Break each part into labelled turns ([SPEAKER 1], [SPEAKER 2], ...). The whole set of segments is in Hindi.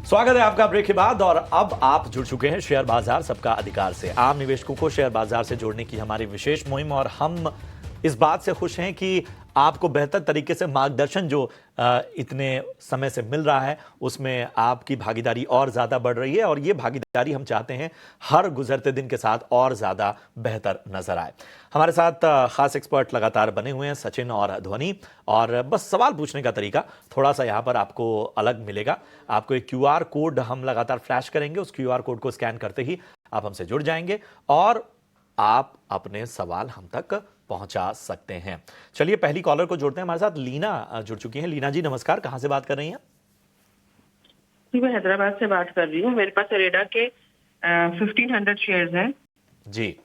[SPEAKER 1] स्वागत है आपका ब्रेक के बाद और अब आप जुड़ चुके हैं शेयर बाजार सबका अधिकार से। आम निवेशकों को शेयर बाजार से जोड़ने की हमारी विशेष मुहिम और हम इस बात से खुश हैं कि आपको बेहतर तरीके से मार्गदर्शन जो इतने समय से मिल रहा है उसमें आपकी भागीदारी और ज़्यादा बढ़ रही है और ये भागीदारी हम चाहते हैं हर गुजरते दिन के साथ और ज़्यादा बेहतर नजर आए। हमारे साथ खास एक्सपर्ट लगातार बने हुए हैं, सचिन और ध्वनि। और बस सवाल पूछने का तरीका थोड़ा सा यहाँ पर आपको अलग मिलेगा। आपको एक QR कोड हम लगातार फ्लैश करेंगे, उस QR कोड को स्कैन करते ही आप हमसे जुड़ जाएंगे और आप अपने सवाल हम तक पहुंचा सकते हैं। चलिए पहली कॉलर को जोड़ते हैं। हमारे साथ लीना जुड़ चुकी हैं। लीना जी नमस्कार, कहां से बात कर रही हैं?
[SPEAKER 2] जी मैं हैदराबाद से बात कर रही हूँ। मेरे पास इरेडा के 1500 शेयर्स हैं
[SPEAKER 1] जी।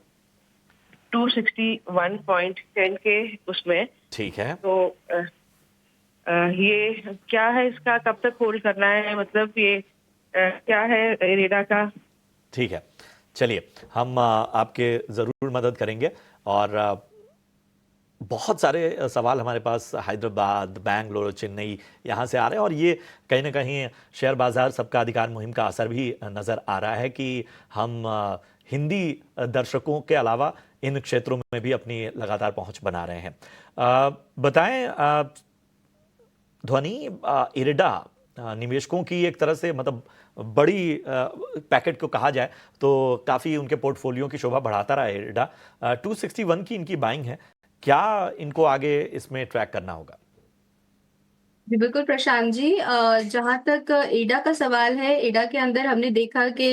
[SPEAKER 2] 261.10 के उसमें।
[SPEAKER 1] ठीक है,
[SPEAKER 2] तो ये क्या है, इसका कब तक होल्ड करना है, मतलब ये क्या है इरेडा का?
[SPEAKER 1] ठीक है, चलिए हम आपके जरूर मदद करेंगे। और बहुत सारे सवाल हमारे पास हैदराबाद, बैंगलोर, चेन्नई यहाँ से आ रहे हैं और ये कहीं ना कहीं शेयर बाजार सबका अधिकार मुहिम का असर भी नज़र आ रहा है कि हम हिंदी दर्शकों के अलावा इन क्षेत्रों में भी अपनी लगातार पहुंच बना रहे हैं। बताएं ध्वनि, इरेडा निवेशकों की एक तरह से मतलब बड़ी पैकेट को कहा जाए तो काफ़ी उनके पोर्टफोलियो की शोभा बढ़ाता रहा है इरेडा। 261 की इनकी बाइंग है, क्या इनको आगे इसमें ट्रैक करना होगा?
[SPEAKER 3] जी बिल्कुल प्रशांत जी, जहां तक एडा का सवाल है, एडा के अंदर हमने देखा कि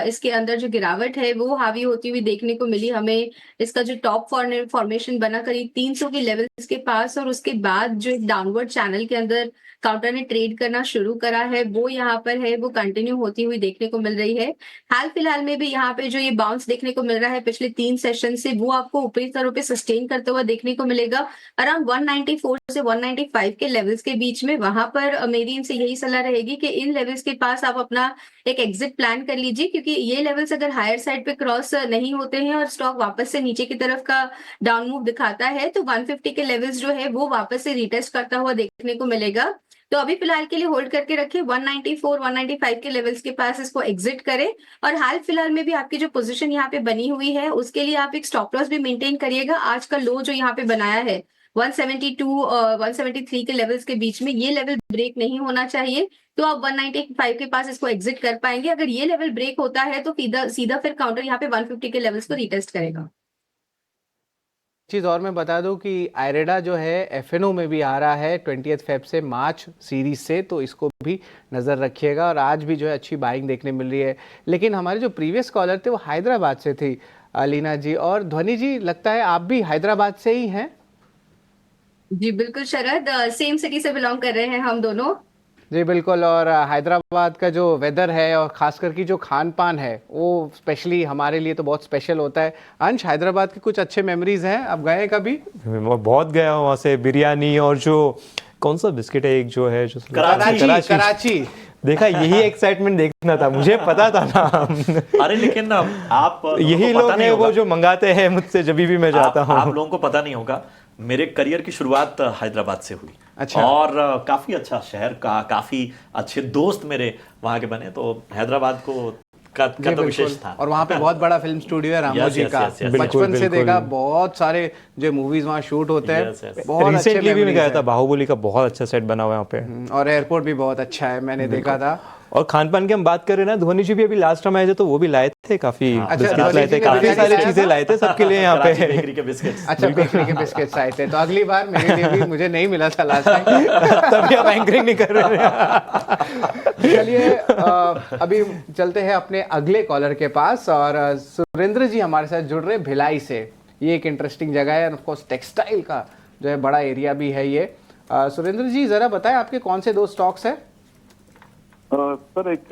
[SPEAKER 3] इसके अंदर जो गिरावट है वो हावी होती हुई देखने को मिली हमें। इसका जो टॉप फॉर्मेशन बना करीब 300 के लेवल्स के पास और उसके बाद जो एक डाउनवर्ड चैनल के अंदर काउंटर ने ट्रेड करना शुरू करा है वो यहाँ पर है, वो कंटिन्यू होती हुई देखने को मिल रही है। हाल फिलहाल में भी यहाँ पे जो ये बाउंस देखने को मिल रहा है पिछले 3 सेशन से, वो आपको ऊपरी स्तरों पे सस्टेन करते हुए देखने को मिलेगा अराउंड 194 से 195 के लेवल्स के बीच में। वहां पर मेरी इनसे यही सलाह रहेगी कि इन लेवल्स के पास आप अपना एक एग्जिट प्लान कर लीजिए, क्योंकि ये लेवल्स अगर हायर साइड पे क्रॉस नहीं होते हैं और स्टॉक वापस से नीचे की तरफ का डाउन मूव दिखाता है तो 150 के लेवल्स जो है वो वापस से रिटेस्ट करता हुआ देखने को मिलेगा। तो अभी फिलहाल के लिए होल्ड करके रखें, 194 195 के लेवल्स के पास इसको एग्जिट करें। और हाल फिलहाल में भी आपकी जो पोजीशन यहाँ पे बनी हुई है उसके लिए आप एक स्टॉप लॉस भी मेंटेन करिएगा। आज का लो जो यहाँ पे बनाया है 172 173 के लेवल्स के बीच में, ये लेवल ब्रेक नहीं होना चाहिए। तो आप 195 के पास इसको एग्जिट कर पाएंगे। अगर ये लेवल ब्रेक होता है तो सीधा फिर काउंटर यहाँ पे 150 के लेवल्स को रिटेस्ट करेगा।
[SPEAKER 4] चीज़ और मैं बता दूं कि आयरेडा जो है एफएनओ में भी आ रहा है 20 फेब से मार्च सीरीज से, तो इसको भी नज़र रखिएगा। और आज भी जो है अच्छी बाइंग देखने मिल रही है। लेकिन हमारे जो प्रीवियस कॉलर थे वो हैदराबाद से थी, लीना जी। और ध्वनि जी लगता है आप भी हैदराबाद से ही हैं?
[SPEAKER 3] जी बिल्कुल शरद, सेम सिटी से बिलोंग कर रहे हैं हम दोनों।
[SPEAKER 4] जी बिल्कुल। और हैदराबाद का जो वेदर है और खासकर की जो खान पान है वो स्पेशली हमारे लिए तो बहुत स्पेशल होता है। अंश, हैदराबाद की कुछ अच्छे मेमोरीज हैं, आप गए कभी?
[SPEAKER 5] मैं बहुत गया हूँ वहाँ से। बिरयानी और जो कौन सा बिस्किट है एक जो है जो
[SPEAKER 4] कराची
[SPEAKER 5] देखा, यही एक्साइटमेंट देखना था, मुझे पता था ना।
[SPEAKER 1] अरे लेकिन आप
[SPEAKER 5] यही लोग हैं वो जो मंगाते हैं मुझसे जब भी मैं जाता हूँ।
[SPEAKER 1] आप लोगों को पता नहीं होगा, मेरे करियर की शुरुआत हैदराबाद से हुई।
[SPEAKER 4] अच्छा।
[SPEAKER 1] और काफी अच्छा शहर का, काफी अच्छे दोस्त मेरे वहां के बने, तो हैदराबाद को का तो विशेष था।
[SPEAKER 4] और वहाँ पे बहुत बड़ा फिल्म स्टूडियो है रामोजी का। बचपन से देखा, बहुत सारे जो मूवीज वहाँ शूट होते हैं। बहुत
[SPEAKER 5] रिसेंटली भी मैं गया था, बाहुबली का बहुत अच्छा सेट बना हुआ है वहाँ पे।
[SPEAKER 4] और एयरपोर्ट भी बहुत अच्छा है, मैंने देखा था।
[SPEAKER 5] और खान पान की हम बात कर रहे हैं ना, ध्वनि जी भी अभी लास्ट टाइम आए थे तो वो भी लाए थे, काफी बिस्किट लाए थे, काफी सारी चीजें लाए थे सबके लिए यहाँ पे।
[SPEAKER 1] बेकरी के बिस्किट्स।
[SPEAKER 4] अच्छा, बेकरी के बिस्किट्स आए थे, तो अगली बार मेरे लिए भी, मुझे नहीं मिला था लास्ट टाइम।
[SPEAKER 5] तभी आप एंकरिंग नहीं कर रहे हैं।
[SPEAKER 4] चलिए अभी चलते हैं अपने अगले कॉलर के पास। और सुरेंद्र जी हमारे साथ जुड़ रहे हैं भिलाई से। ये एक इंटरेस्टिंग जगह है, ऑफ कोर्स टेक्सटाइल का जो है बड़ा एरिया भी है ये। सुरेंद्र जी जरा बताएं आपके कौन से 2 स्टॉक्स है?
[SPEAKER 6] सर एक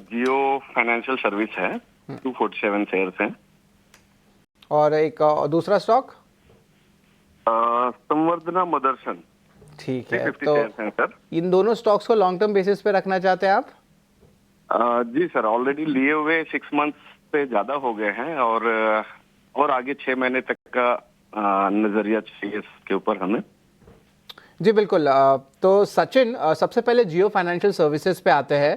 [SPEAKER 6] जियो फाइनेंशियल सर्विस है, 247 शेयर्स हैं।
[SPEAKER 4] और एक दूसरा स्टॉक
[SPEAKER 6] संवर्धना मदरसन,
[SPEAKER 4] ठीक है।
[SPEAKER 6] 50
[SPEAKER 4] तो
[SPEAKER 6] शेयर्स हैं सर।
[SPEAKER 4] इन दोनों स्टॉक्स को लॉन्ग टर्म बेसिस पे रखना चाहते हैं आप?
[SPEAKER 6] जी सर, ऑलरेडी लिए हुए 6 मंथ्स से ज्यादा हो गए हैं और आगे 6 महीने तक का नजरिया चाहिए इसके ऊपर हमें।
[SPEAKER 4] जी बिल्कुल। तो सचिन, सबसे पहले जियो फाइनेंशियल सर्विसेज पे आते हैं।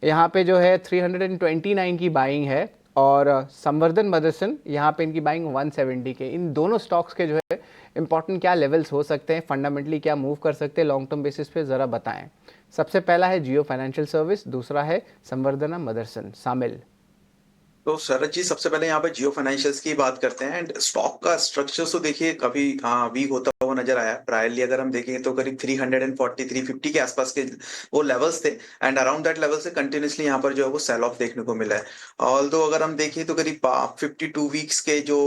[SPEAKER 4] यहाँ पे जो है 329 की बाइंग है और संवर्धन मदरसन यहाँ पे इनकी बाइंग 170 के। इन दोनों स्टॉक्स के जो है इंपॉर्टेंट क्या लेवल्स हो सकते हैं, फंडामेंटली क्या मूव कर सकते हैं लॉन्ग टर्म बेसिस पे, ज़रा बताएं। सबसे पहला है जियो फाइनेंशियल सर्विस, दूसरा है संवर्धना मदरसन। शामिल।
[SPEAKER 7] तो शरद जी, सबसे पहले यहाँ पे जियो फाइनेंशियल्स की बात करते हैं एंड स्टॉक का स्ट्रक्चर तो देखिए काफी वीक होता हुआ नजर आया। प्रायरली अगर हम देखें तो करीब 340 350 के आसपास के वो लेवल्स थे एंड अराउंड दैट लेवल से कंटिन्यूसली यहाँ पर जो है वो सेल ऑफ देखने को मिला है। ऑल्दो अगर हम देखें तो करीब 52 वीक्स के जो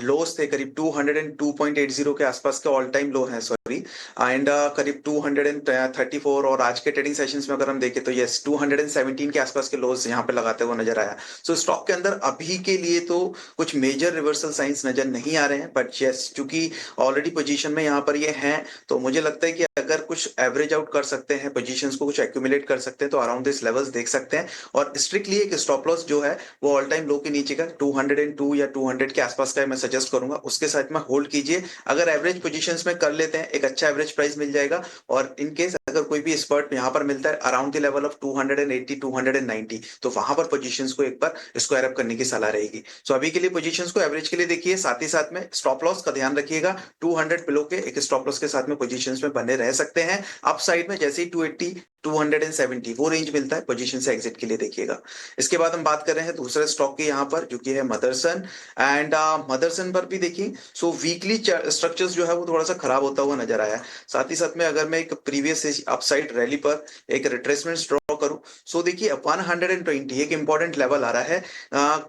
[SPEAKER 7] लोस थे करीब 202.80 के आसपास के ऑल टाइम लो है, सॉरी, एंड करीब 234 और आज के ट्रेडिंग सेशंस में अगर हम देखें तो यस 217 के आसपास के लोस यहाँ पे लगाते हुए नजर आया। सो स्टॉक के अंदर अभी के लिए तो कुछ मेजर रिवर्सल साइंस नजर नहीं आ रहे हैं, बट यस चूंकि ऑलरेडी पोजीशन में यहाँ पर ये हैं तो मुझे लगता है कि अगर कुछ एवरेज आउट कर सकते हैं, पोजीशंस को कुछ एक्यूमुलेट कर सकते हैं तो अराउंड दिस लेवल्स देख सकते हैं। और स्ट्रिक्टली एक स्टॉप लॉस जो है वो ऑल टाइम लो के नीचे का 202 या 200 के आसपास का मैं सजेस्ट करूंगा, उसके साथ में होल्ड कीजिए। अगर एवरेज पोजीशंस में कर लेते हैं एक अच्छा एवरेज प्राइस मिल जाएगा, और इन केस अगर कोई भी स्पर्ट यहाँ पर मिलता है अराउंड द लेवल ऑफ 280 290 तो वहां पर पोजीशंस को एक बार स्क्वायर अप करने की सलाह रहेगी। सो अभी के लिए पोजीशंस को एवरेज के लिए देखिए, साथ ही साथ में स्टॉप लॉस का ध्यान रखिएगा। 200 बिलो के एक स्टॉप लॉस के साथ में पोजीशंस में बने रह सकते हैं। अप साइड में जैसे ही 280 270 वो रेंज मिलता है पोजीशन से एग्जिट के लिए देखिएगा। इसके बाद हम बात कर रहे हैं दूसरे स्टॉक की यहाँ पर जो कि है मदरसन एंड मदरसन पर भी देखिए सो वीकली स्ट्रक्चर्स जो है वो थोड़ा सा खराब होता हुआ नजर आया। साथ ही साथ में अगर मैं एक प्रीवियस अपसाइड रैली पर एक रिट्रेसमेंट ड्रॉ करूं सो देखिए 120 एक इंपॉर्टेंट लेवल आ रहा है।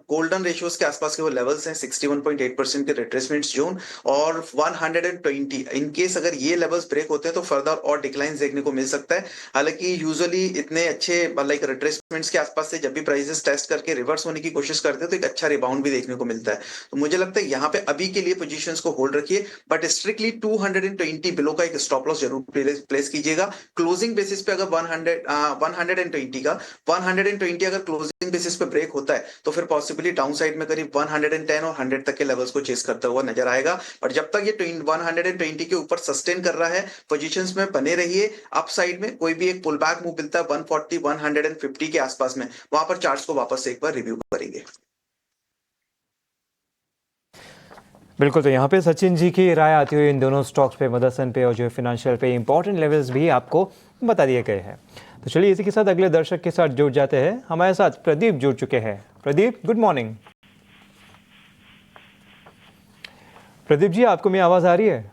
[SPEAKER 7] गोल्डन रेशियोज के आसपास के वो लेवल्स हैं 61.8% के रिट्रेसमेंट जोन और 120 इन केस अगर ये लेवल्स ब्रेक होते हैं तो फर्दर और डिक्लाइन देखने को मिल सकता है। हालांकि यूजुअली इतने अच्छे लाइक रिट्रेसमेंट्स के आसपास से जब भी प्राइसेस टेस्ट करके रिवर्स होने की कोशिश करते हैं तो एक अच्छा रिबाउंड भी देखने को मिलता है। तो मुझे लगता है यहाँ पे अभी के लिए पोजीशंस को होल्ड रखिए, बट स्ट्रिक्टली 220 बिलो का एक स्टॉप लॉस जरूर प्लेस कीजिएगा। क्लोजिंग बेसिस पे अगर 120 का 120 अगर क्लोजिंग बेसिस पे ब्रेक होता है तो फिर पॉसिबली डाउन साइड में करीब 110 और 100 तक के लेवल्स को चेस करता हुआ नजर आएगा। बट जब तक ये 120 के ऊपर सस्टेन कर रहा है पोजीशंस में बने रहिए। अप साइड में कोई भी एक पुल बैक मूव मिलता है 140 150 के आसपास में, वहां पर चार्ट्स को वापस से एक बार रिव्यू करेंगे।
[SPEAKER 5] बिल्कुल, तो यहाँ पे सचिन जी की राय आती हुई इन दोनों स्टॉक्स पे, मदरसन पे और जो फिनेंशियल पे इंपॉर्टेंट लेवल्स भी आपको बता दिए गए हैं। तो चलिए इसी के साथ अगले दर्शक के साथ जुड़ जाते हैं। हमारे साथ प्रदीप जुड़ चुके हैं। Pradeep, good morning. प्रदीप जी, आपको मेरी आवाज़ आ रही है?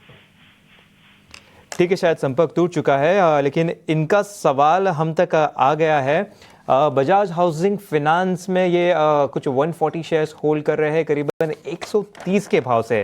[SPEAKER 5] ठीक है, शायद संपर्क टूट चुका है, लेकिन इनका सवाल हम तक आ गया है। बजाज हाउसिंग फिनांस में ये कुछ 140 शेयर्स होल्ड कर रहे हैं करीबन 130 के भाव से।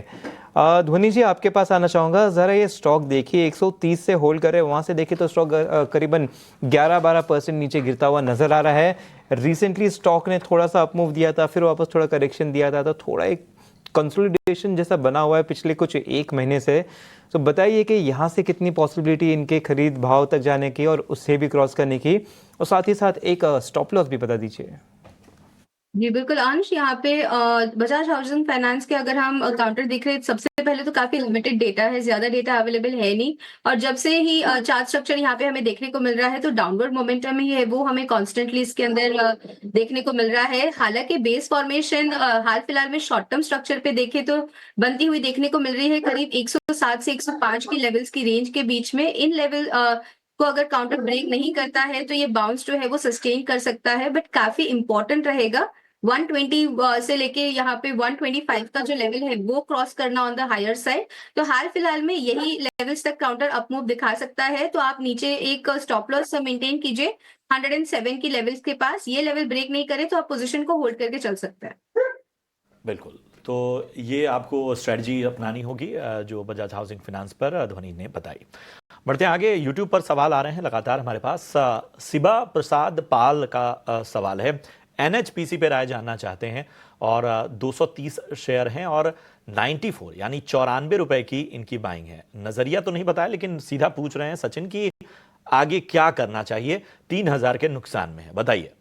[SPEAKER 5] ध्वनि जी, आपके पास आना चाहूँगा। ज़रा ये स्टॉक देखिए, 130 से होल्ड कर रहे हैं, वहाँ से देखिए तो स्टॉक करीबन 11-12% नीचे गिरता हुआ नज़र आ रहा है। रिसेंटली स्टॉक ने थोड़ा सा अपमूव दिया था, फिर वापस थोड़ा करेक्शन दिया था, तो थोड़ा एक कंसोलिडेशन जैसा बना हुआ है पिछले कुछ एक महीने से। तो बताइए कि यहाँ से कितनी पॉसिबिलिटी इनके खरीद भाव तक जाने की और उससे भी क्रॉस करने की, और साथ ही साथ एक स्टॉप लॉस भी बता दीजिए।
[SPEAKER 3] जी बिल्कुल अंश, यहाँ पे बजाज हाउसिंग फाइनेंस के अगर हम काउंटर देख रहे हैं, सबसे पहले तो काफी लिमिटेड डेटा है, ज्यादा डेटा अवेलेबल है नहीं। और जब से ही चार्ट स्ट्रक्चर यहाँ पे हमें देखने को मिल रहा है तो डाउनवर्ड मोमेंटम ही है वो हमें कॉन्स्टेंटली इसके अंदर देखने को मिल रहा है। हालांकि बेस फॉर्मेशन हाल फिलहाल में शॉर्ट टर्म स्ट्रक्चर पे देखे तो बनती हुई देखने को मिल रही है करीब 107 से 105 की लेवल्स की रेंज के बीच में। इन लेवल को अगर काउंटर ब्रेक नहीं करता है तो ये बाउंस जो है वो सस्टेन कर सकता है, बट काफी इंपॉर्टेंट रहेगा 120 से लेके यहाँ पे 125 का जो लेवल है वो क्रॉस करना ऑन द हायर साइड। तो हाल फिलहाल में यही लेवल्स तक काउंटर अपमूव दिखा सकता है, तो आप नीचे एक स्टॉप लॉस मेंटेन कीजिए 107 की लेवल्स के पास। ये लेवल ब्रेक नहीं करे तो आप पोजीशन को होल्ड करके चल सकते हैं।
[SPEAKER 1] बिल्कुल, तो ये आपको स्ट्रेटजी अपनानी होगी जो बजाज हाउसिंग फाइनेंस पर ध्वनि ने बताई। बढ़ते हैं आगे। यूट्यूब पर सवाल आ रहे हैं लगातार हमारे पास। शिबा प्रसाद पाल का सवाल है, NHPC पे राय जानना चाहते हैं और 230 शेयर हैं और 94 यानी 94 रुपए की इनकी बाइंग है। नजरिया तो नहीं बताया लेकिन सीधा पूछ रहे हैं सचिन की आगे क्या करना चाहिए, 3000 के नुकसान में है, बताइए।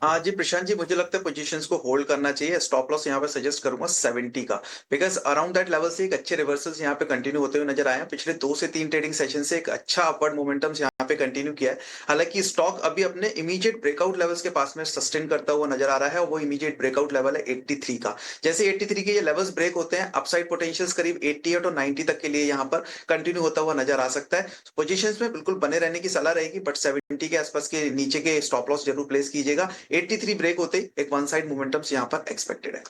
[SPEAKER 7] हाँ जी प्रशांत जी, मुझे लगता है पोजीशंस को होल्ड करना चाहिए। स्टॉप लॉस यहाँ पे सजेस्ट करूंगा 70 का, बिकॉज अराउंड दैट लेवल से एक अच्छे रिवर्सल्स यहाँ पे कंटिन्यू होते हुए नजर आए हैं। पिछले 2 से 3 ट्रेडिंग सेशन से एक अच्छा अपवर्ड मोमेंटम यहाँ यहाँ पे कंटिन्यू किया है। हालांकि स्टॉक अभी अपने इमीडिएट ब्रेकआउट लेवल्स के पास में सस्टेन करता हुआ नजर आ रहा है और वो इमीडिएट ब्रेकआउट लेवल है 83 का। जैसे 83 के ये लेवल्स ब्रेक होते हैं, अपसाइड पोटेंशियल्स करीब 88 और 90 तक के लिए यहाँ पर कंटिन्यू होता हुआ नजर आ सकता है। पोजीशंस में बिल्कुल बने रहने की सलाह रहेगी, बट 70 के आसपास के नीचे के स्टॉप लॉस जरूर प्लेस कीजिएगा। 83 ब्रेक होते ही एक वन साइड मोमेंटम्स यहाँ पर एक्सपेक्टेड है।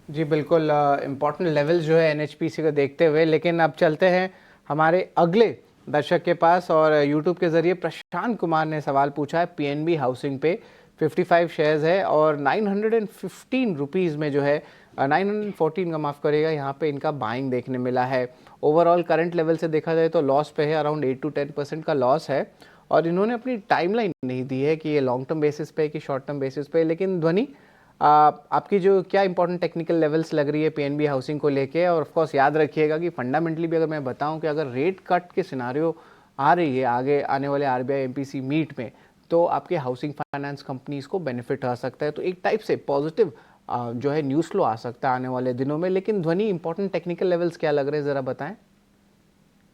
[SPEAKER 4] जी बिल्कुल, इम्पोर्टेंट लेवल्स जो है एनएचपीसी को देखते हुए। लेकिन अब चलते हैं हमारे अगले दर्शक के पास, और यूट्यूब के ज़रिए प्रशांत कुमार ने सवाल पूछा है पीएनबी हाउसिंग पे। 55 शेयर्स है और 915 रुपीज़ में जो है 914 का माफ़ करेगा, यहाँ पे इनका बाइंग देखने मिला है। ओवरऑल करंट लेवल से देखा जाए तो लॉस पे है, अराउंड 8 to 10% का लॉस है। और इन्होंने अपनी टाइमलाइन नहीं दी है कि ये लॉन्ग टर्म बेसिस पे कि शॉर्ट टर्म बेसिस पे। लेकिन ध्वनि, आपकी जो क्या इंपॉर्टेंट टेक्निकल लेवल्स लग रही है पीएनबी हाउसिंग को लेके? और ऑफ कोर्स याद रखिएगा कि फंडामेंटली भी अगर मैं बताऊं कि अगर रेट कट के सिनारियो आ रही है आगे आने वाले आरबीआई एमपीसी मीट में, तो आपके हाउसिंग फाइनेंस कंपनीज को बेनिफिट आ सकता है। तो एक टाइप से पॉजिटिव जो है न्यूज़ फ्लो आ सकता है आने वाले दिनों में। लेकिन ध्वनि, इंपॉर्टेंट टेक्निकल लेवल्स क्या लग रहे हैं, ज़रा बताएं।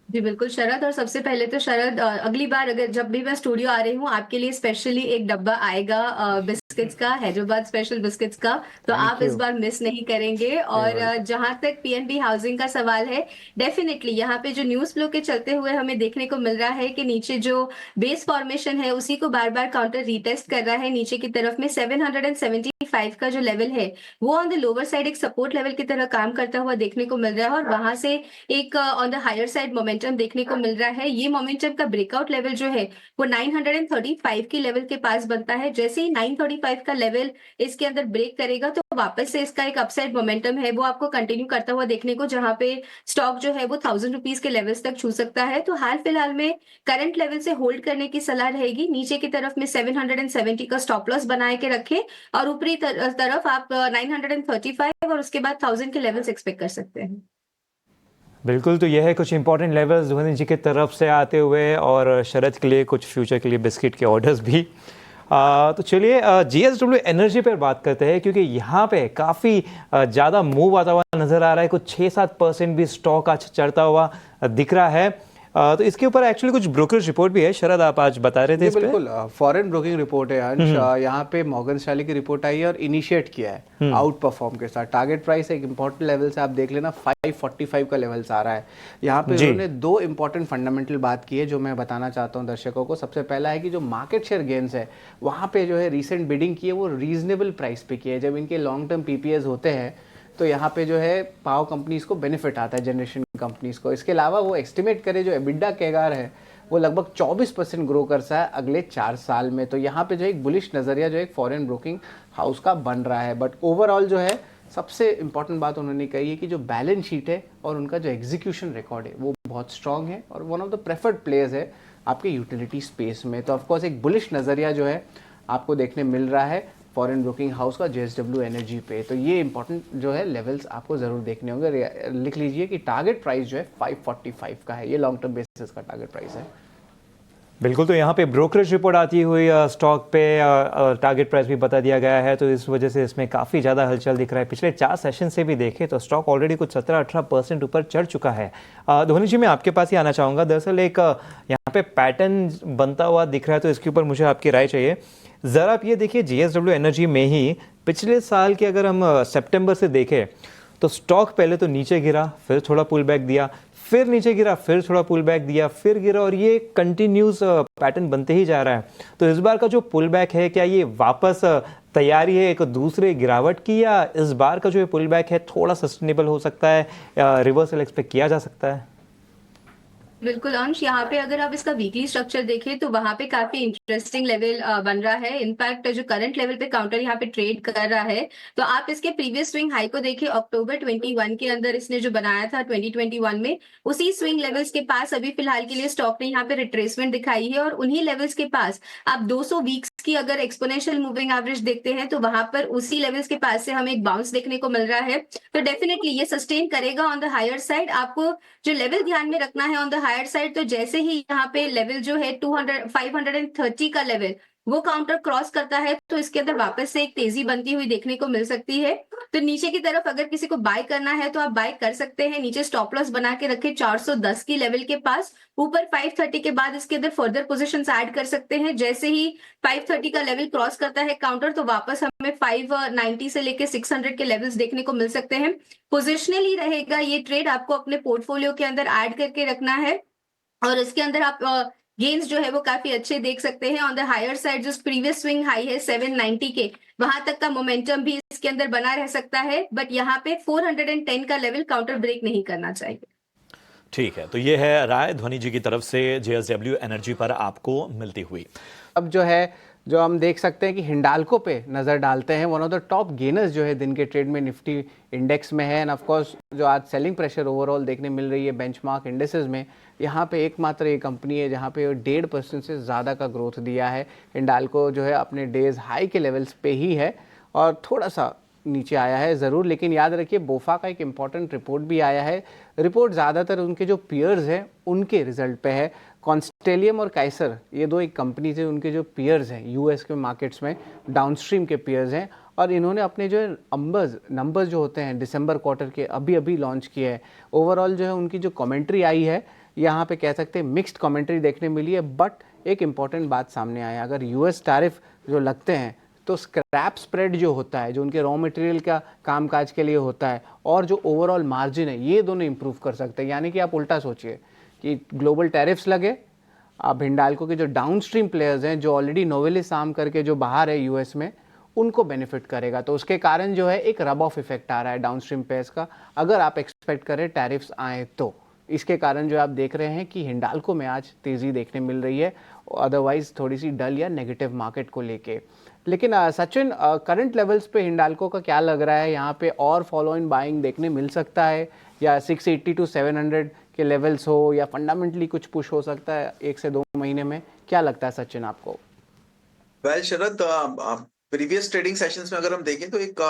[SPEAKER 3] जी बिल्कुल शरद, और सबसे पहले तो शरद, अगली बार अगर जब भी मैं स्टूडियो आ रही हूँ आपके लिए स्पेशली एक डब्बा आएगा बिस्किट्स का, हैदराबाद स्पेशल बिस्किट्स का, तो
[SPEAKER 4] Thank
[SPEAKER 3] आप इस
[SPEAKER 4] you.
[SPEAKER 3] बार मिस नहीं करेंगे। और जहां तक पीएनबी हाउसिंग का सवाल है, डेफिनेटली यहाँ पे जो न्यूज फ्लो के चलते हुए हमें देखने को मिल रहा है कि नीचे जो बेस फॉर्मेशन है उसी को बार बार काउंटर रीटेस्ट कर रहा है नीचे की तरफ में। 775 का जो लेवल है वो ऑन द लोअर साइड एक सपोर्ट लेवल की तरह काम करता हुआ देखने को मिल रहा है, और वहां से एक on the higher side momentum देखने को मिल रहा है। ये मोमेंटम का ब्रेकआउट लेवल जो है वो 935 की लेवल के पास बनता है। जैसे ही 935 का लेवल इसके अंदर ब्रेक करेगा तो वापस से इसका एक अपसाइड मोमेंटम है वो आपको कंटिन्यू करता हुआ देखने को, जहां पे स्टॉक जो है वो 1000 रुपीज के लेवल्स तक छू सकता है। तो हाल फिलहाल में करंट लेवल से होल्ड करने की सलाह रहेगी। नीचे की तरफ में 770 का स्टॉप लॉस बनाए के रखें, और ऊपरी तरफ आप 935 और उसके बाद 1000 के लेवल्स एक्सपेक्ट कर सकते हैं।
[SPEAKER 5] बिल्कुल, तो यह है कुछ इंपॉर्टेंट लेवल्स ध्वनि जी की तरफ से आते हुए, और शरद के लिए कुछ फ्यूचर के लिए बिस्किट के ऑर्डर्स भी। तो चलिए जीएसडब्ल्यू एनर्जी पर बात करते हैं, क्योंकि यहाँ पे काफ़ी ज़्यादा मूव आता हुआ नज़र आ रहा है। कुछ 6-7% भी स्टॉक आज चढ़ता हुआ दिख रहा है। तो इसके ऊपर एक्चुअली कुछ ब्रोकरेज रिपोर्ट भी है। शरद, आप आज बता रहे थे इस पे?
[SPEAKER 4] बिल्कुल, फॉरेन ब्रोकिंग रिपोर्ट है अंश। यहाँ पे मॉर्गन स्टैनली की रिपोर्ट आई है और इनिशिएट किया है आउट परफॉर्म के साथ। टारगेट प्राइस एक इंपॉर्टेंट लेवल से आप देख लेना 545 का लेवल्स आ रहा है। यहाँ पे उन्होंने दो इंपॉर्टेंट फंडामेंटल बात की है जो मैं बताना चाहता हूँ दर्शकों को। सबसे पहला है कि जो मार्केट शेयर गेन्स है वहाँ पे जो है रिसेंट बिडिंग की है वो रीजनेबल प्राइस पे की है। जब इनके लॉन्ग टर्म पीपीएस होते हैं तो यहाँ पे जो है पावर कंपनीज को बेनिफिट आता है, जनरेशन कंपनीज को। इसके अलावा वो एस्टिमेट करे जो एबिडा कैगार है वो लगभग 24% ग्रो कर सा है अगले 4 साल में। तो यहाँ पे जो एक बुलिश नज़रिया जो एक फॉरेन ब्रोकिंग हाउस का बन रहा है। बट ओवरऑल जो है सबसे इंपॉर्टेंट बात उन्होंने कही है कि जो बैलेंस शीट है और उनका जो एग्जीक्यूशन रिकॉर्ड है वो बहुत स्ट्रांग है और one of the preferred players है आपके यूटिलिटी स्पेस में। तो ऑफकोर्स एक बुलिश नज़रिया जो है आपको देखने मिल रहा है फॉरेन ब्रोकिंग हाउस का जेएसडब्ल्यू एनर्जी पे। तो ये इंपॉर्टेंट जो है लेवल्स आपको ज़रूर देखने होंगे। लिख लीजिए कि टारगेट प्राइस जो है 545 का है, ये लॉन्ग टर्म बेसिस का टारगेट प्राइस है।
[SPEAKER 5] बिल्कुल, तो यहाँ पे ब्रोकरेज रिपोर्ट आती हुई स्टॉक पे टारगेट प्राइस भी बता दिया गया है, तो इस वजह से इसमें काफ़ी ज़्यादा हलचल दिख रहा है। पिछले 4 सेशन से भी देखें तो स्टॉक ऑलरेडी कुछ 17-18% ऊपर चढ़ चुका है। धोनी जी, मैं आपके पास ही आना चाहूँगा। दरअसल एक यहाँ पे पैटर्न बनता हुआ दिख रहा है, तो इसके ऊपर मुझे आपकी राय चाहिए। ज़रा आप ये देखिए, जीएसडब्ल्यू एनर्जी में ही पिछले साल के अगर हम सितंबर से देखें तो स्टॉक पहले तो नीचे गिरा, फिर थोड़ा पुल बैक दिया, फिर नीचे गिरा, फिर थोड़ा पुल बैक दिया, फिर गिरा, और ये कंटिन्यूस पैटर्न बनते ही जा रहा है। तो इस बार का जो पुल बैक है, क्या ये वापस तैयारी है एक दूसरे गिरावट की, या इस बार का जो ये पुल बैक है थोड़ा सस्टेनेबल हो सकता है, रिवर्सल एक्सपेक्ट किया जा सकता है?
[SPEAKER 3] बिल्कुल अंश, यहाँ पे अगर आप इसका वीकली स्ट्रक्चर देखें तो वहां पे काफी इंटरेस्टिंग लेवल बन रहा है। इनफैक्ट जो करंट लेवल पे काउंटर यहाँ पे ट्रेड कर रहा है, तो आप इसके प्रीवियस स्विंग हाई को देखिए। अक्टूबर 21 के अंदर इसने जो बनाया था 2021 में, उसी स्विंग लेवल्स के पास अभी फिलहाल के लिए स्टॉक ने यहाँ पे रिट्रेसमेंट दिखाई है। और उन्हीं लेवल्स के पास आप 200 वीक्स की अगर एक्सपोनेंशियल मूविंग एवरेज देखते हैं तो वहां पर उसी लेवल्स के पास से हमें एक बाउंस देखने को मिल रहा है। तो डेफिनेटली ये सस्टेन करेगा ऑन द हायर साइड। आपको जो लेवल ध्यान में रखना है ऑन द हायर साइड, तो जैसे ही यहाँ पे लेवल जो है 530 का लेवल वो काउंटर क्रॉस करता है तो इसके अंदर वापस से एक तेजी बनती हुई देखने को मिल सकती है। तो नीचे की तरफ अगर किसी को बाय करना है तो आप बाय कर सकते हैं। नीचे स्टॉप लॉस बना के रखे 410 की लेवल के पास। ऊपर 530 के बाद इसके अंदर फर्दर पोजीशंस ऐड कर सकते हैं। जैसे ही 530 का लेवल क्रॉस करता है काउंटर तो वापस हमें 590 से लेके 600 के लेवल्स देखने को मिल सकते हैं। पोजिशनली रहेगा ये ट्रेड, आपको अपने पोर्टफोलियो के अंदर ऐड करके रखना है और इसके अंदर आप गेन्स जो है वो काफी अच्छे देख सकते हैं। ऑन द हायर साइड जो प्रीवियस स्विंग हाई है 790 के, वहां तक का मोमेंटम भी इसके अंदर बना रह सकता है, बट यहाँ पे 410 का लेवल काउंटर ब्रेक नहीं करना चाहिए।
[SPEAKER 1] ठीक है, तो ये है राय ध्वनि जी की तरफ से JSW एनर्जी पर आपको मिलती हुई।
[SPEAKER 4] अब जो है जो हम देख सकते हैं कि हिंडाल्को पे नज़र डालते हैं। One of the top gainers जो है दिन के ट्रेड में निफ्टी इंडेक्स में है। एंड ऑफ कोर्स जो आज सेलिंग प्रेशर ओवरऑल देखने मिल रही है बेंचमार्क इंडेसेस में, यहाँ पे एकमात्र ये कंपनी है जहाँ पे 1.5% से ज़्यादा का ग्रोथ दिया है। हिंडाल्को जो है अपने डेज हाई के लेवल्स पे ही है और थोड़ा सा नीचे आया है ज़रूर, लेकिन याद रखिए बोफा का एक इम्पॉर्टेंट रिपोर्ट भी आया है। रिपोर्ट ज़्यादातर उनके जो पीयर्स हैं उनके रिजल्ट पे है। कॉन्स्टेलियम और काइसर ये दो एक कंपनीज है, उनके जो पीयर्स हैं यूएस के मार्केट्स में डाउनस्ट्रीम के पीयर्स हैं, और इन्होंने अपने जो नंबर्स जो होते हैं दिसंबर क्वार्टर के अभी लॉन्च किए हैं। ओवरऑल जो है उनकी जो कमेंट्री आई है यहाँ पे कह सकते हैं मिक्स्ड कमेंट्री देखने मिली है। बट एक इम्पॉर्टेंट बात सामने आया, अगर यूएस टैरिफ जो लगते हैं तो स्क्रैप स्प्रेड जो होता है जो उनके रॉ मटेरियल का कामकाज के लिए होता है और जो ओवरऑल मार्जिन है ये दोनों इंप्रूव कर सकते हैं। यानी कि आप उल्टा सोचिए कि ग्लोबल टैरिफ्स लगे, अब हिंडाल्को के जो डाउनस्ट्रीम प्लेयर्स हैं जो ऑलरेडी नोवेलिस आर्म करके जो बाहर है यूएस में, उनको बेनिफिट करेगा। तो उसके कारण जो है एक रब ऑफ इफेक्ट आ रहा है डाउनस्ट्रीम प्लेयर्स का, अगर आप एक्सपेक्ट करें टैरिफ्स आए तो। इसके कारण जो आप देख रहे हैं कि हिंडाल्को में आज तेज़ी देखने मिल रही है, अदरवाइज थोड़ी सी डल या नेगेटिव मार्केट को लेके। लेकिन सचिन, करंट लेवल्स पे हिंडाल्को का क्या लग रहा है? यहाँ पे और फॉलो इन बाइंग देखने मिल सकता है या 680 टू 700 के लेवल्स हो, या फंडामेंटली कुछ पुश हो सकता है 1 से 2 महीने में? क्या लगता है सचिन आपको?
[SPEAKER 7] वेल शरद, प्रीवियस ट्रेडिंग सेशंस में अगर हम देखें तो एक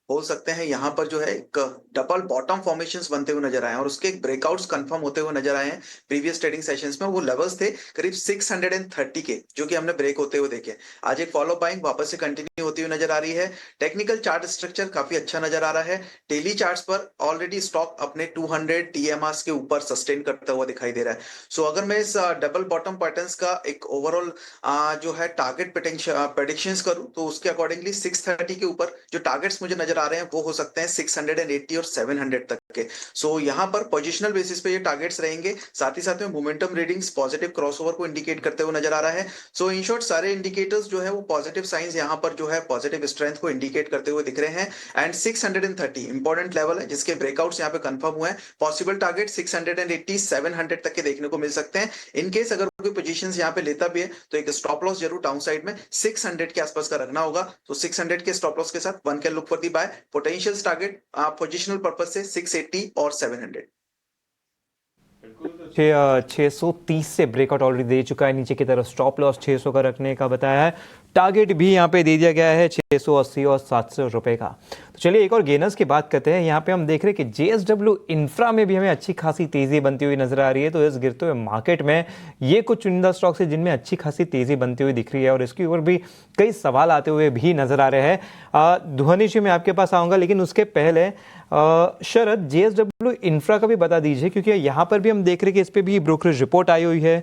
[SPEAKER 7] बोल सकते हैं यहाँ पर जो है एक डबल बॉटम फॉर्मेशंस बनते हुए नजर आए हैं और उसके एक ब्रेकआउट्स कंफर्म होते हुए नजर आए हैं प्रीवियस ट्रेडिंग सेशंस में। वो लेवल्स थे करीब 630 के, जो कि हमने ब्रेक होते हुए देखे। आज एक फॉलो बाइंग वापस से कंटिन्यू होती हुई नजर आ रही है। टेक्निकल चार्ट स्ट्रक्चर काफी अच्छा नजर आ रहा है। डेली चार्ट्स पर ऑलरेडी स्टॉक अपने 200 TMRs के ऊपर सस्टेन करता हुआ दिखाई दे रहा है। सो अगर मैं इस डबल बॉटम पैटर्न्स का एक ओवरऑल जो है टारगेट प्रेडिक्शंस करूं तो उसके अकॉर्डिंगली 630 के ऊपर जो टारगेट्स मुझे नजर आ रहे हैं वो हो सकते हैं 680 और 700 तक के। सो यहाँ पर पोजिशनल बेसिस पे ये टारगेट्स रहेंगे। साथ ही साथ में मोमेंटम रीडिंग्स पॉजिटिव क्रॉसओवर को इंडिकेट करते हुए नजर आ रहा है। सो इन शॉर्ट सारे इंडिकेटर्स जो है वो पॉजिटिव साइंस यहाँ पर जो है पॉजिटिव स्ट्रेंथ को इंडिकेट करते हुए दिख रहे हैं। एंड 630 इंपॉर्टेंट लेवल है जिसके ब्रेकआउट्स यहाँ पे कंफर्म हुए हैं। पॉसिबल टारगेट 680 700 तक के देखने को मिल सकते हैं। इन केस अगर कोई पोजीशंस यहाँ पे लेता भी है तो एक स्टॉप लॉस जरूर डाउन साइड में 600 के आसपास का रखना होगा। तो 600 के स्टॉप लॉस के साथ one can look for the buy. Potential target positional purpose से 680 और 700।
[SPEAKER 5] 630 से ब्रेकआउट ऑलरेडी दे चुका है, नीचे की तरफ स्टॉप लॉस 600 का रखने का बताया है। टारगेट भी यहाँ पे दे दिया गया है 680 और 700 रुपए का। तो चलिए एक और गेनर्स की बात करते हैं। यहाँ पे हम देख रहे हैं कि JSW इंफ्रा में भी हमें अच्छी खासी तेजी बनती हुई नजर आ रही है। तो इस गिरते हुए मार्केट में ये कुछ चुनिंदा स्टॉक्स है जिनमें अच्छी खासी तेजी बनती हुई दिख रही है और इसके ऊपर भी कई सवाल आते हुए भी नजर आ रहे हैं। ध्वनि जी मैं आपके पास आऊँगा, लेकिन उसके पहले शरद JSW इंफ्रा का भी बता दीजिए, क्योंकि यहाँ पर भी हम देख रहे हैं कि इस पर भी ब्रोकरेज रिपोर्ट आई हुई है।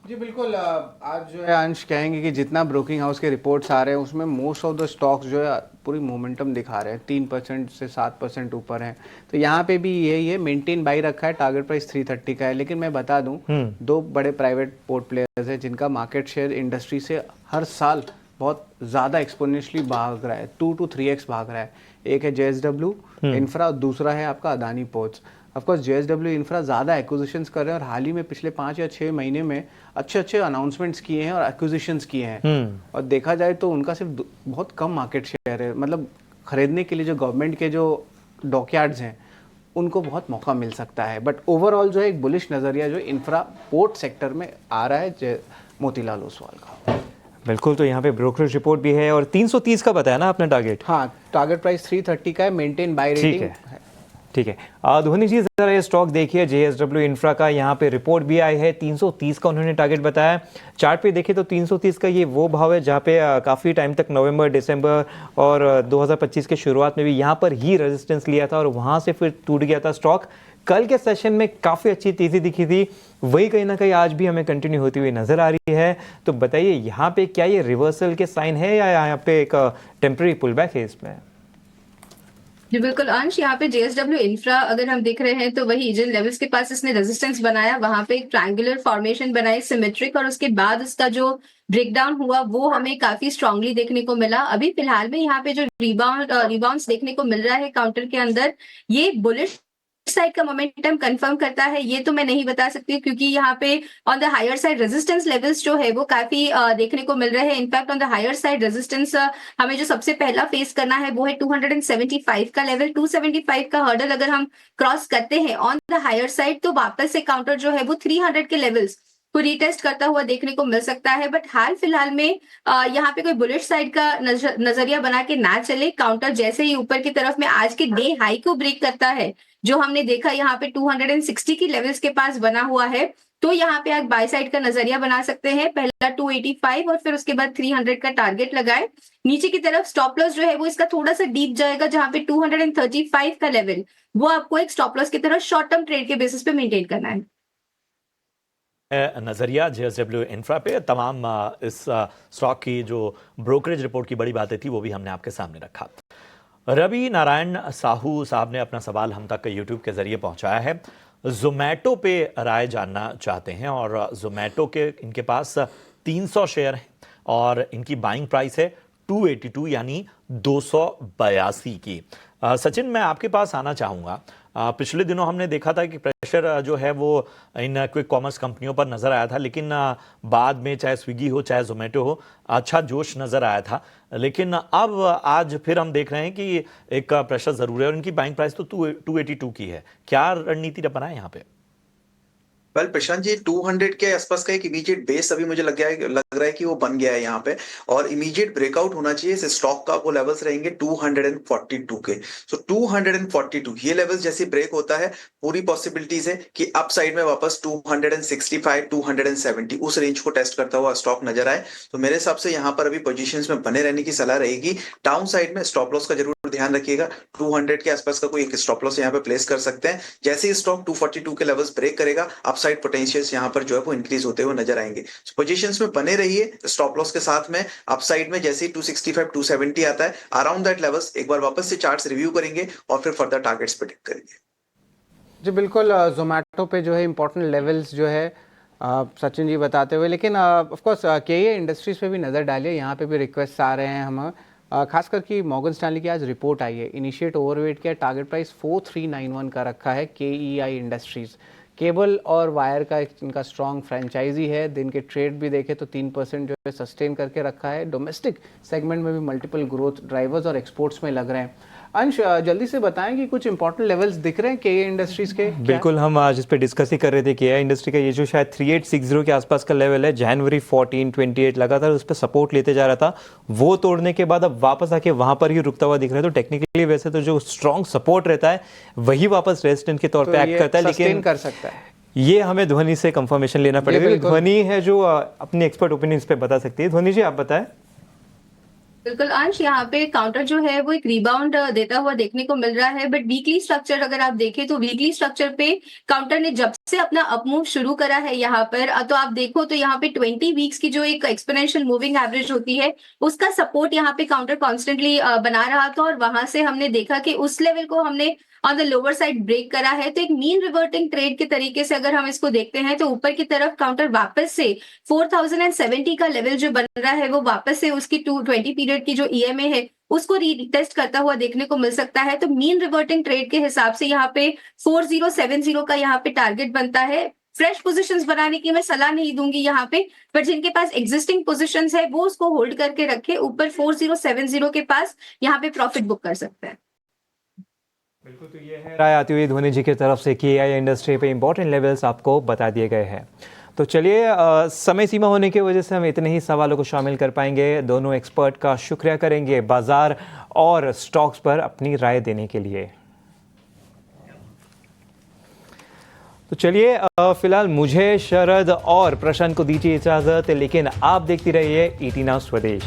[SPEAKER 4] जी बिल्कुल, आज जो है अंश कहेंगे कि जितना ब्रोकिंग हाउस के रिपोर्ट्स आ रहे हैं उसमें मोस्ट ऑफ द स्टॉक्स जो है पूरी मोमेंटम दिखा रहे हैं, 3% से 7% ऊपर हैं। तो यहाँ पे भी यही है, मेंटेन बाई रखा है, टारगेट प्राइस 330 का है। लेकिन मैं बता दूं 2 बड़े प्राइवेट पोर्ट प्लेयर्स हैं जिनका मार्केट शेयर इंडस्ट्री से हर साल बहुत ज़्यादा एक्सपोनेंशियली भाग रहा है, 2 to 3x भाग रहा है। एक है JSW इंफ्रा और दूसरा है आपका Adani ports. Of course JSW infra ज़्यादा एक्विजिशंस कर रहे हैं और हाल ही में पिछले 5 या 6 महीने में अच्छे अनाउंसमेंट्स किए हैं और एक्विजिशंस किए हैं। और देखा जाए तो उनका सिर्फ बहुत कम मार्केट शेयर है, मतलब खरीदने के लिए जो गवर्नमेंट के जो डॉकयार्ड्स हैं उनको बहुत मौका मिल सकता है। बट ओवरऑल जो है एक बुलिश नज़रिया जो इंफ्रा पोर्ट सेक्टर में आ रहा है मोतीलाल ओसवाल का।
[SPEAKER 5] बिल्कुल, तो यहाँ पे ब्रोकरेज रिपोर्ट भी है और 330 का बताया ना आपने टारगेट?
[SPEAKER 4] हाँ, टारगेट प्राइस 330 का है, मेंटेन बाय रेटिंग है।
[SPEAKER 5] ठीक है। धोनी जी जरा ये स्टॉक देखिए JSW इंफ्रा का, यहाँ पे रिपोर्ट भी आई है 330 का उन्होंने टारगेट बताया। चार्ट पे देखें तो 330 का ये वो भाव है जहाँ पे काफ़ी टाइम तक नवंबर, दिसंबर और 2025 के शुरुआत में भी यहाँ पर ही रेजिस्टेंस लिया था और वहाँ से फिर टूट गया था स्टॉक। कल के सेशन में काफ़ी अच्छी तेज़ी दिखी थी, वही कहीं ना कहीं आज भी हमें कंटिन्यू होती हुई नजर आ रही है। तो बताइए यहाँ पे क्या ये रिवर्सल के साइन है या यहाँ पे एक टेम्पररी पुल बैक है इसमें?
[SPEAKER 3] जी बिल्कुल अंश, यहाँ पे JSW इंफ्रा अगर हम देख रहे हैं तो वही जिन लेवल्स के पास इसने रेजिस्टेंस बनाया वहां पे एक ट्रायंगुलर फॉर्मेशन बनाई सिमेट्रिक, और उसके बाद उसका जो ब्रेकडाउन हुआ वो हमें काफी स्ट्रांगली देखने को मिला। अभी फिलहाल में यहाँ पे जो रिबाउंड्स देखने को मिल रहा है काउंटर के अंदर, ये बुलिश साइड का मोमेंटम कंफर्म करता है ये तो मैं नहीं बता सकती, क्योंकि यहाँ पे on the higher side resistance levels जो है वो काफी देखने को मिल रहे हैं। In fact on the higher side resistance हमें जो सबसे पहला फेस करना है वो है 275 का लेवल। 275 का हर्डल अगर हम क्रॉस करते हैं ऑन द हायर साइड तो वापस से काउंटर जो है वो 300 के लेवल्स को रीटेस्ट करता हुआ देखने को मिल सकता है। बट हाल फिलहाल में यहाँ पे कोई बुलिश साइड का नजरिया बना के ना चले। काउंटर जैसे ही ऊपर की तरफ में आज के डे हाई को ब्रेक करता है, जो हमने देखा यहाँ पे 260 की लेवल्स के पास बना हुआ है, तो यहाँ पे आप बाय साइड का नजरिया बना सकते हैं। पहला 285 और फिर उसके बाद 300 का टारगेट लगाए। नीचे की तरफ स्टॉप लॉस जो है वो इसका थोड़ा सा डीप जाएगा, जहां पे 235 का लेवल वो आपको एक स्टॉप लॉस की तरह शॉर्ट टर्म ट्रेड के बेसिस पे मेंटेन करना है।
[SPEAKER 1] नजरिया JSW इंफ्रा पे तमाम इस स्टॉक की जो ब्रोकरेज रिपोर्ट की बड़ी बातें थी वो भी हमने आपके सामने रखा। रवि नारायण साहू साहब ने अपना सवाल हम तक यूट्यूब के जरिए पहुंचाया है। जोमैटो पे राय जानना चाहते हैं और जोमैटो के इनके पास 300 शेयर हैं और इनकी बाइंग प्राइस है 282 यानी 282 की। सचिन, मैं आपके पास आना चाहूँगा। पिछले दिनों हमने देखा था कि प्रेशर जो है वो इन क्विक कॉमर्स कंपनियों पर नजर आया था, लेकिन बाद में चाहे स्विगी हो चाहे जोमेटो हो अच्छा जोश नजर आया था। लेकिन अब आज फिर हम देख रहे हैं कि एक प्रेशर जरूर है और इनकी बाइंग प्राइस तो 282 की है। क्या रणनीति अपना है यहाँ पे?
[SPEAKER 7] वेल प्रशांत जी, 200 के आसपास का एक इमीडिएट बेस अभी मुझे लग रहा है कि वो बन गया है यहाँ पे, और इमीडिएट ब्रेकआउट होना चाहिए इस स्टॉक का। वो लेवल्स रहेंगे 242 के। सो 242 ये लेवल्स जैसे ब्रेक होता है, पूरी पॉसिबिलिटीज है कि अप साइड में वापस 265 270 उस रेंज को टेस्ट करता हुआ स्टॉक नजर आए। तो मेरे हिसाब से यहाँ पर अभी पोजीशंस में बने रहने की सलाह रहेगी। डाउन साइड में स्टॉप लॉस का जरूर ध्यान रखिएगा। 200 के आसपास का कोई एक स्टॉप लॉस यहाँ पे प्लेस कर सकते हैं। जैसे ही स्टॉक 242 के लेवल्स ब्रेक करेगा, अपसाइड पोटेंशियल्स यहाँ पर जो है वो इंक्रीज होते हुए नजर आएंगे। पोजीशंस में बने रहिए स्टॉप लॉस के साथ में। अपसाइड में जैसे ही 265 270 आता है, अराउंड दैट लेवल्स एक बार वापस से चार्ट्स रिव्यू करेंगे और फिर फर्दर टारगेट्स प्रेडिक्ट करेंगे।
[SPEAKER 4] जी बिल्कुल, जोमेटो पे जो है इंपॉर्टेंट लेवल्स जो है सचिन जी बताते हुए, लेकिन ऑफ कोर्स KA इंडस्ट्रीज पे भी नज़र डालिए। यहाँ पे भी रिक्वेस्ट आ रहे हैं हम, खासकर कि मॉर्गन स्टैनली की आज रिपोर्ट आई है। इनिशिएट ओवरवेट किया, टारगेट प्राइस 4391 का रखा है KEI इंडस्ट्रीज। केबल और वायर का इनका स्ट्रॉन्ग फ्रेंचाइजी है। दिन के ट्रेड भी देखें तो 3% जो है सस्टेन करके रखा है। डोमेस्टिक सेगमेंट में भी मल्टीपल ग्रोथ ड्राइवर्स और एक्सपोर्ट्स में लग रहे हैं। अंश, जल्दी से बताएं कि कुछ इंपॉर्टेंट लेवल्स दिख रहे हैं KA इंडस्ट्रीज के?
[SPEAKER 5] बिल्कुल, हम आज इस पे डिस्कस ही कर रहे थे कि KA इंडस्ट्री का ये जो शायद 3860 के आसपास का लेवल है, जनवरी 14 28 लगातार उस पर सपोर्ट लेते जा रहा था, वो तोड़ने के बाद अब वापस आके वहां पर ही रुकता हुआ दिख रहा है। तो टेक्निकली वैसे तो जो स्ट्रॉन्ग सपोर्ट रहता है वही वापस रेजिस्टेंस के तौर पे एक्ट करता है, लेकिन
[SPEAKER 4] कर सकता है
[SPEAKER 5] ये हमें ध्वनि से कंफर्मेशन लेना पड़ेगा। ध्वनि है जो अपनी एक्सपर्ट ओपिनियन पे बता सकती है। ध्वनि जी, आप बताएं।
[SPEAKER 3] बिल्कुल अंश, यहाँ पे काउंटर जो है वो एक रिबाउंड देता हुआ देखने को मिल रहा है। बट वीकली स्ट्रक्चर अगर आप देखें तो वीकली स्ट्रक्चर पे काउंटर ने जब से अपना अपमूव शुरू करा है यहाँ पर, तो आप देखो तो यहाँ पे 20 वीक्स की जो एक एक्सपोनेंशियल मूविंग एवरेज होती है उसका सपोर्ट यहाँ पे काउंटर कॉन्स्टेंटली बना रहा था, और वहां से हमने देखा कि उस लेवल को हमने on the lower side break करा है। तो एक मीन रिवर्टिंग ट्रेड के तरीके से अगर हम इसको देखते हैं तो ऊपर की तरफ काउंटर वापस से 4070 का लेवल जो बन रहा है वो वापस से उसकी 220 पीरियड की जो EMA है उसको रीटेस्ट करता हुआ देखने को मिल सकता है। तो मीन रिवर्टिंग ट्रेड के हिसाब से यहाँ पे 4070 का यहाँ पे टारगेट बनता है। फ्रेश पोजीशंस बनाने की मैं सलाह नहीं दूंगी यहाँ पे, पर जिनके पास एग्जिस्टिंग पोजीशंस है वो उसको होल्ड करके रखे। ऊपर 4070 के पास यहाँ पे प्रॉफिट बुक कर सकते हैं।
[SPEAKER 5] बिल्कुल, तो ये है राय आती हुई ध्वनि जी की तरफ से कि KI इंडस्ट्री पे इंपॉर्टेंट लेवल्स आपको बता दिए गए हैं। तो चलिए, समय सीमा होने की वजह से हम इतने ही सवालों को शामिल कर पाएंगे। दोनों एक्सपर्ट का शुक्रिया करेंगे बाजार और स्टॉक्स पर अपनी राय देने के लिए। तो चलिए फिलहाल मुझे, शरद और प्रशांत को दीजिए इजाजत, लेकिन आप देखती रहिए 18 स्वदेश।